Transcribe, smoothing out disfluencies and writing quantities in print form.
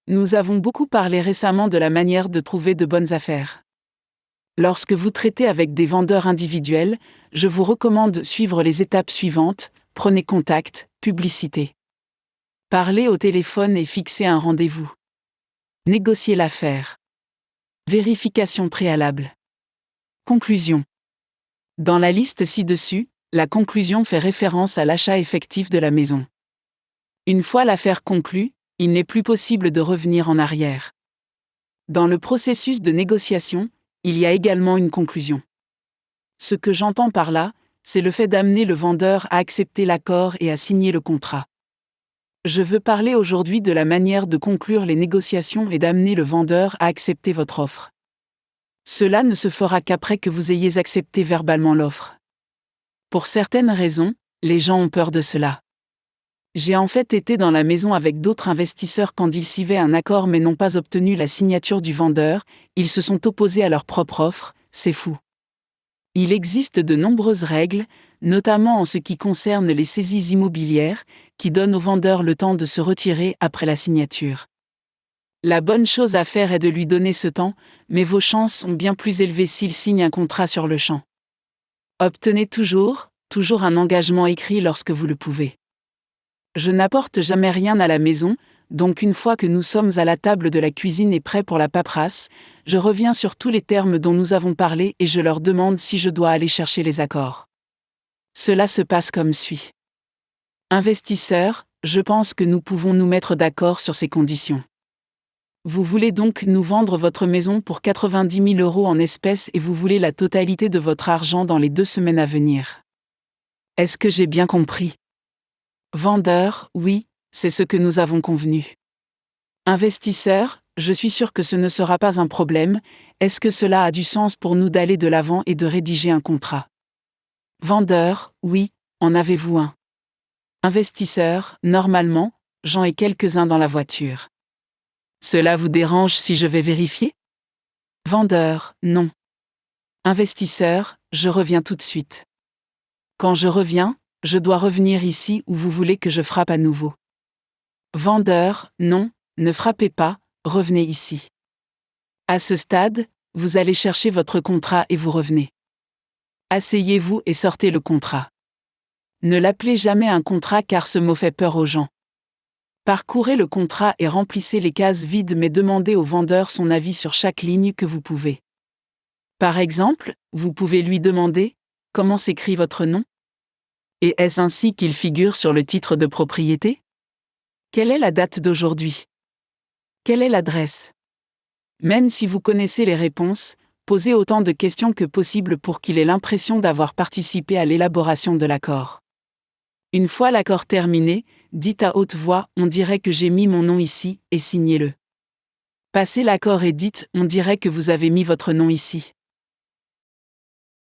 Nous avons beaucoup parlé récemment de la manière de trouver de bonnes affaires. Lorsque vous traitez avec des vendeurs individuels, je vous recommande de suivre les étapes suivantes. Prenez contact, publicité. Parlez au téléphone et fixez un rendez-vous. Négociez l'affaire. Vérification préalable. Conclusion. Dans la liste ci-dessus, la conclusion fait référence à l'achat effectif de la maison. Une fois l'affaire conclue, il n'est plus possible de revenir en arrière. Dans le processus de négociation, il y a également une conclusion. Ce que j'entends par là, c'est le fait d'amener le vendeur à accepter l'accord et à signer le contrat. Je veux parler aujourd'hui de la manière de conclure les négociations et d'amener le vendeur à accepter votre offre. Cela ne se fera qu'après que vous ayez accepté verbalement l'offre. Pour certaines raisons, les gens ont peur de cela. J'ai en fait été dans la maison avec d'autres investisseurs quand ils suivaient un accord mais n'ont pas obtenu la signature du vendeur, ils se sont opposés à leur propre offre, c'est fou. Il existe de nombreuses règles, notamment en ce qui concerne les saisies immobilières, qui donnent au vendeur le temps de se retirer après la signature. La bonne chose à faire est de lui donner ce temps, mais vos chances sont bien plus élevées s'il signe un contrat sur le champ. Obtenez toujours un engagement écrit lorsque vous le pouvez. Je n'apporte jamais rien à la maison, donc une fois que nous sommes à la table de la cuisine et prêts pour la paperasse, je reviens sur tous les termes dont nous avons parlé et je leur demande si je dois aller chercher les accords. Cela se passe comme suit. Investisseur, je pense que nous pouvons nous mettre d'accord sur ces conditions. Vous voulez donc nous vendre votre maison pour 90 000 € en espèces et vous voulez la totalité de votre argent dans les 2 semaines à venir. Est-ce que j'ai bien compris ? Vendeur, oui, c'est ce que nous avons convenu. Investisseur, je suis sûr que ce ne sera pas un problème, est-ce que cela a du sens pour nous d'aller de l'avant et de rédiger un contrat ? Vendeur, oui, en avez-vous un ? Investisseur, normalement, j'en ai quelques-uns dans la voiture. Cela vous dérange si je vais vérifier ? Vendeur, non. Investisseur, je reviens tout de suite. Quand je reviens, je dois revenir ici ou vous voulez que je frappe à nouveau ? Vendeur, non, ne frappez pas, revenez ici. À ce stade, vous allez chercher votre contrat et vous revenez. Asseyez-vous et sortez le contrat. Ne l'appelez jamais un contrat car ce mot fait peur aux gens. Parcourez le contrat et remplissez les cases vides mais demandez au vendeur son avis sur chaque ligne que vous pouvez. Par exemple, vous pouvez lui demander « Comment s'écrit votre nom ?» Et est-ce ainsi qu'il figure sur le titre de propriété ? Quelle est la date d'aujourd'hui ? Quelle est l'adresse ? Même si vous connaissez les réponses, posez autant de questions que possible pour qu'il ait l'impression d'avoir participé à l'élaboration de l'accord. Une fois l'accord terminé, dites à haute voix « On dirait que j'ai mis mon nom ici » et signez-le. Passez l'accord et dites « On dirait que vous avez mis votre nom ici ».